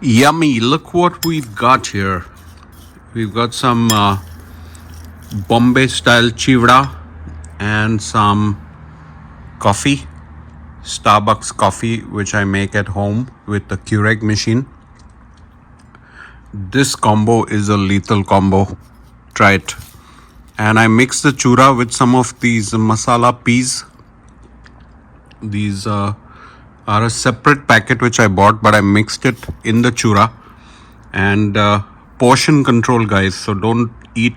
Yummy, look what we've got here. We've got some Bombay style chivda and some coffee, Starbucks coffee, which I make at home with the Keurig machine. This combo is a lethal combo. Try it. And I mix the chura with some of these masala peas. These are a separate packet which I bought, but I mixed it in the chura. And portion control, guys, so don't eat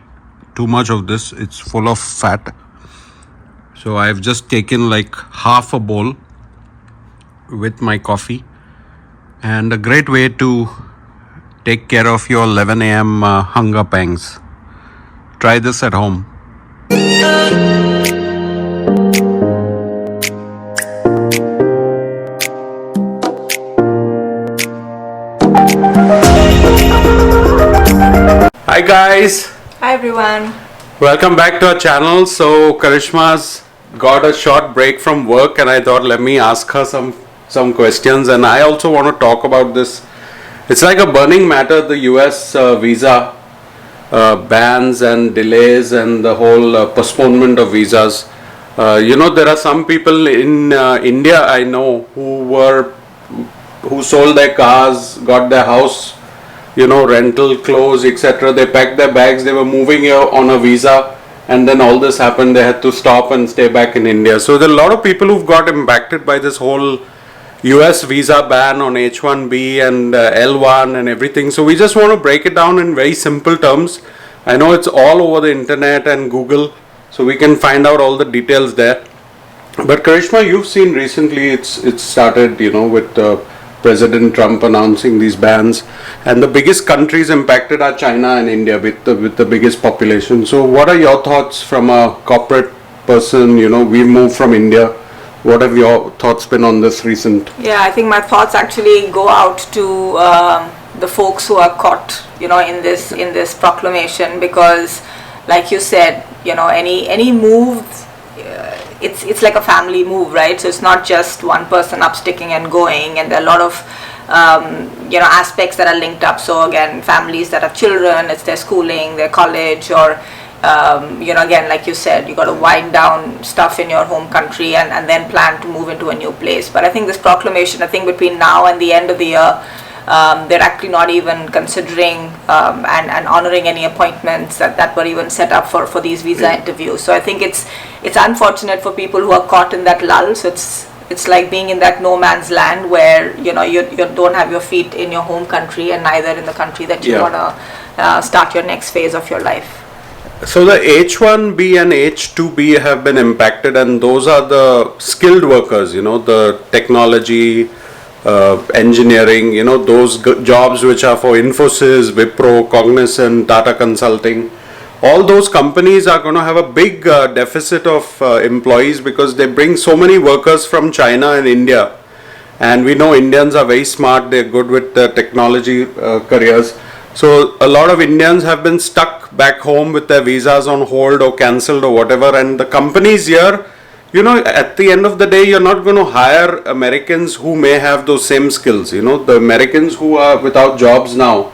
too much of this. It's full of fat. So I've just taken like half a bowl with my coffee, and a great way to take care of your 11 a.m. Hunger pangs. Try this at home. Hi guys, Hi everyone. welcome back to our channel. So Karishma's got a short break from work, and I thought let me ask her some questions, and I also want to talk about this. It's like a burning matter, the US visa bans and delays and the whole postponement of visas. There are some people in India I know who sold their cars, got their house, rental clothes, etc. They packed their bags, they were moving here on a visa, and then all this happened. They had to stop and stay back in India. So there are a lot of people who've got impacted by this whole US visa ban on H1B and L1 and everything. So we just want to break it down in very simple terms. I know it's all over the internet and Google, so we can find out all the details there. But Karishma, you've seen recently it's started, with President Trump announcing these bans, and the biggest countries impacted are China and India with the biggest population. So what are your thoughts from a corporate person? We moved from India. What have your thoughts been on this recent? Yeah, I think my thoughts actually go out to the folks who are caught, in this proclamation, because, like you said, any move, it's like a family move, right? So it's not just one person up sticking and going, and there are a lot of aspects that are linked up. So again, families that have children, it's their schooling, their college, or again, like you said, you got to wind down stuff in your home country and then plan to move into a new place. But I think this proclamation, I think between now and the end of the year, they're actually not even considering and honoring any appointments that were even set up for these visa interviews. So I think it's unfortunate for people who are caught in that lull. So it's like being in that no man's land where you don't have your feet in your home country and neither in the country that you want to start your next phase of your life. So the H1B and H2B have been impacted, and those are the skilled workers, the technology, engineering, those jobs which are for Infosys, Wipro, Cognizant, Tata Consulting. All those companies are going to have a big deficit of employees because they bring so many workers from China and India. And we know Indians are very smart, they're good with the technology careers. So a lot of Indians have been stuck back home with their visas on hold or cancelled or whatever, and the companies here, at the end of the day, you're not going to hire Americans who may have those same skills. The Americans who are without jobs now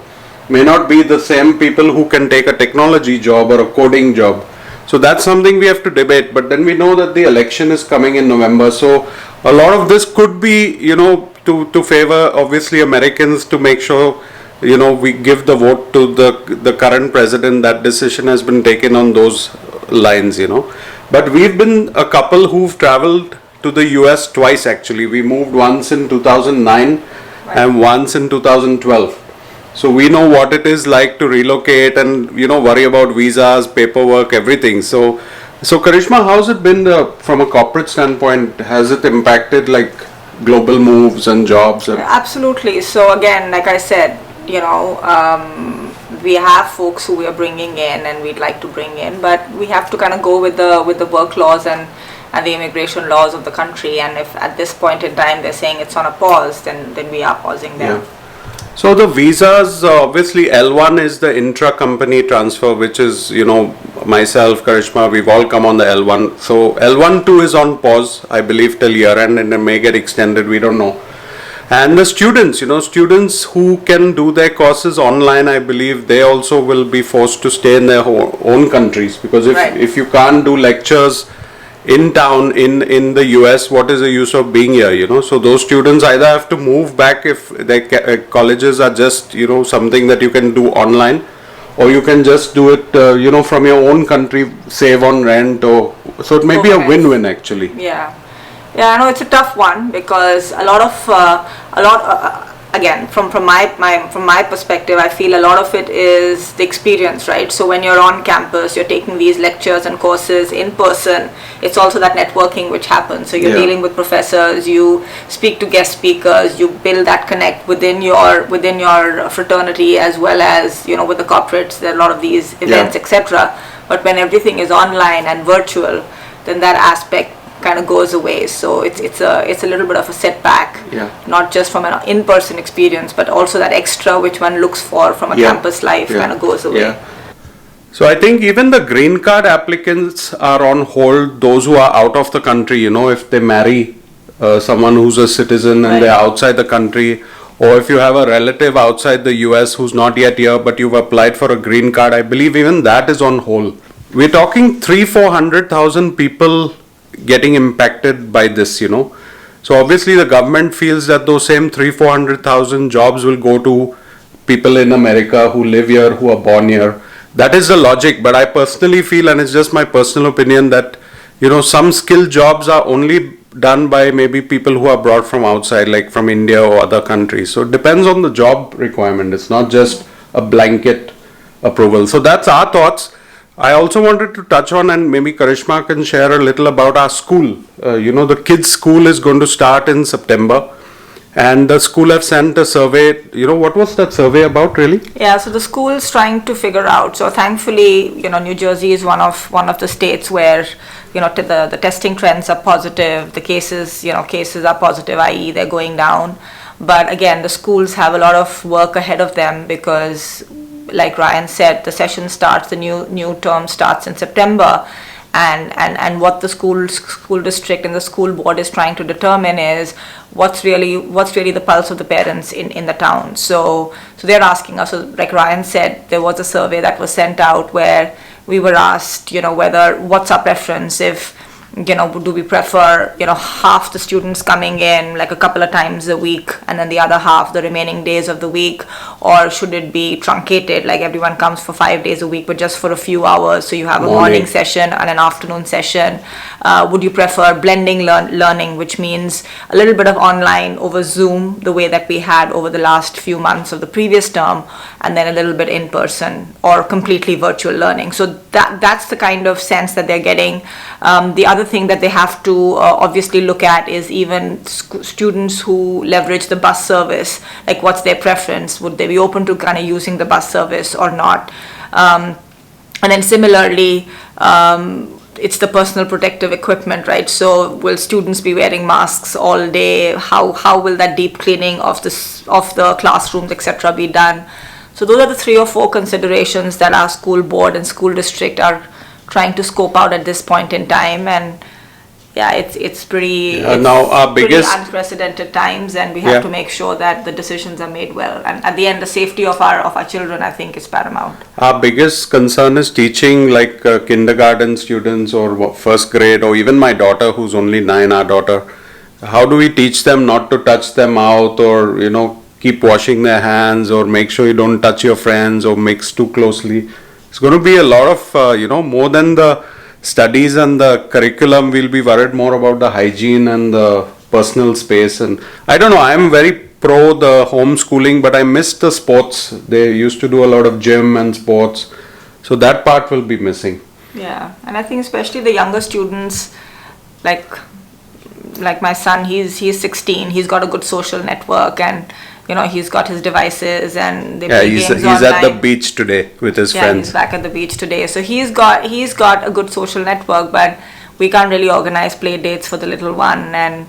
may not be the same people who can take a technology job or a coding job. So that's something we have to debate. But then we know that the election is coming in November. So a lot of this could be, to favor obviously Americans, to make sure we give the vote to the current president. That decision has been taken on those lines, But we've been a couple who've traveled to the US twice actually. We moved once in 2009 and once in 2012. So we know what it is like to relocate and worry about visas, paperwork, everything. So Karishma, how's it been from a corporate standpoint? Has it impacted like global moves and jobs? Absolutely. So again, like I said, we have folks who we are bringing in and we'd like to bring in, but we have to kind of go with the work laws and the immigration laws of the country. And if at this point in time they're saying it's on a pause, then we are pausing there. Yeah. So the visas, obviously L1 is the intra-company transfer, which is, myself, Karishma, we've all come on the L1. So L1 too is on pause, I believe, till year end, and it may get extended, we don't know. And the students, students who can do their courses online, I believe they also will be forced to stay in their own countries, because Right. if you can't do lectures in town in the US, what is the use of being here? So those students either have to move back if their colleges are just something that you can do online, or you can just do it from your own country, save on rent, or so it may be a Overheads. win-win actually. Yeah, yeah, I know it's a tough one because again, from my perspective, I feel a lot of it is the experience, right? So when you're on campus, you're taking these lectures and courses in person. It's also that networking which happens. So you're Yeah. dealing with professors, you speak to guest speakers, you build that connect within your fraternity, as well as with the corporates. There are a lot of these events, Yeah. etc. But when everything is online and virtual, then that aspect kind of goes away. So it's a little bit of a setback, Yeah. not just from an in-person experience, but also that extra which one looks for from a Yeah. campus life Yeah. kind of goes away. Yeah. So I think even the green card applicants are on hold. Those who are out of the country, if they marry someone who's a citizen and Right. they're outside the country, or if you have a relative outside the US who's not yet here but you've applied for a green card, I believe even that is on hold. We're talking 300,000-400,000 people getting impacted by this. So obviously the government feels that those same 300,000-400,000 jobs will go to people in America who live here, who are born here. That is the logic, but I personally feel, and it's just my personal opinion, that some skilled jobs are only done by maybe people who are brought from outside, like from India or other countries. So it depends on the job requirement. It's not just a blanket approval. So that's our thoughts. I also wanted to touch on, and maybe Karishma can share a little about our school. The kids' school is going to start in September. And the school have sent a survey. What was that survey about really? Yeah, so the school's trying to figure out. So thankfully, New Jersey is one of the states where the testing trends are positive. The cases are positive, i.e. they're going down. But again, the schools have a lot of work ahead of them because, like Ryan said, the session starts, the new term starts in September. And what the school district and the school board is trying to determine is what's really the pulse of the parents in the town. So they're asking us, so like Ryan said, there was a survey that was sent out where we were asked, what's our preference, if do we prefer half the students coming in like a couple of times a week and then the other half the remaining days of the week, or should it be truncated, like everyone comes for 5 days a week but just for a few hours, so you have a morning session and an afternoon session? Would you prefer blending learning, which means a little bit of online over Zoom, the way that we had over the last few months of the previous term, and then a little bit in person, or completely virtual learning? So that's the kind of sense that they're getting. The other thing that they have to obviously look at is even students who leverage the bus service, like what's their preference? Would they be open to kind of using the bus service or not? And then similarly, it's the personal protective equipment, right? So will students be wearing masks all day? How will that deep cleaning of the classrooms, etc., be done? So those are the 3 or 4 considerations that our school board and school district are trying to scope out at this point in time. And yeah, it's pretty now our biggest unprecedented times, and we have to make sure that the decisions are made well. And at the end, the safety of our children, I think, is paramount. Our biggest concern is teaching like kindergarten students or first grade, or even my daughter who's only 9, our daughter. How do we teach them not to touch their mouth, or keep washing their hands, or make sure you don't touch your friends or mix too closely? It's going to be a lot of more than the studies and the curriculum. We'll be worried more about the hygiene and the personal space. And I don't know, I'm very pro the homeschooling, but I miss the sports. They used to do a lot of gym and sports, so that part will be missing. Yeah, and I think especially the younger students, like my son, he's 16, he's got a good social network, and he's got his devices, and they play games he's online. at the beach today with his friends. He's back at the beach today, so he's got a good social network, but we can't really organize play dates for the little one, and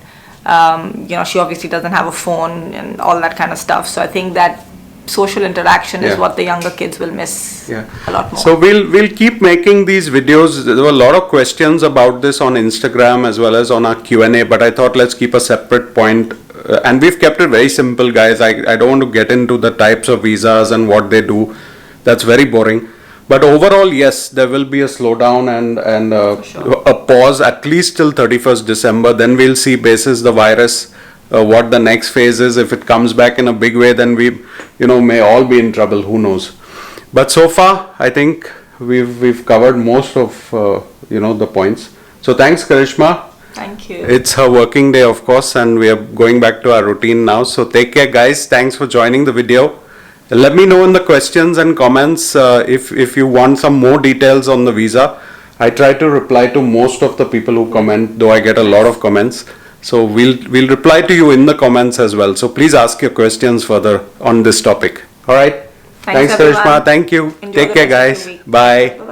she obviously doesn't have a phone and all that kind of stuff. So I think that social interaction is what the younger kids will miss a lot more. So we'll keep making these videos. There were a lot of questions about this on Instagram as well as on our Q&A, but I thought let's keep a separate point and we've kept it very simple, guys. I don't want to get into the types of visas and what they do. That's very boring. But overall, yes, there will be a slowdown and a pause at least till 31st December. Then we'll see basis the virus what the next phase is. If it comes back in a big way, then we, may all be in trouble. Who knows? But so far, I think we've covered most of the points. So thanks, Karishma. Thank you. It's her working day, of course, and we are going back to our routine now. So take care, guys. Thanks for joining the video. Let me know in the questions and comments if you want some more details on the visa. I try to reply to most of the people who comment, though I get a lot of comments. So we'll reply to you in the comments as well. So please ask your questions further on this topic. All right. Thanks, everyone. Karishma. Thank you. Enjoy Take the care, rest of guys. the week. Bye.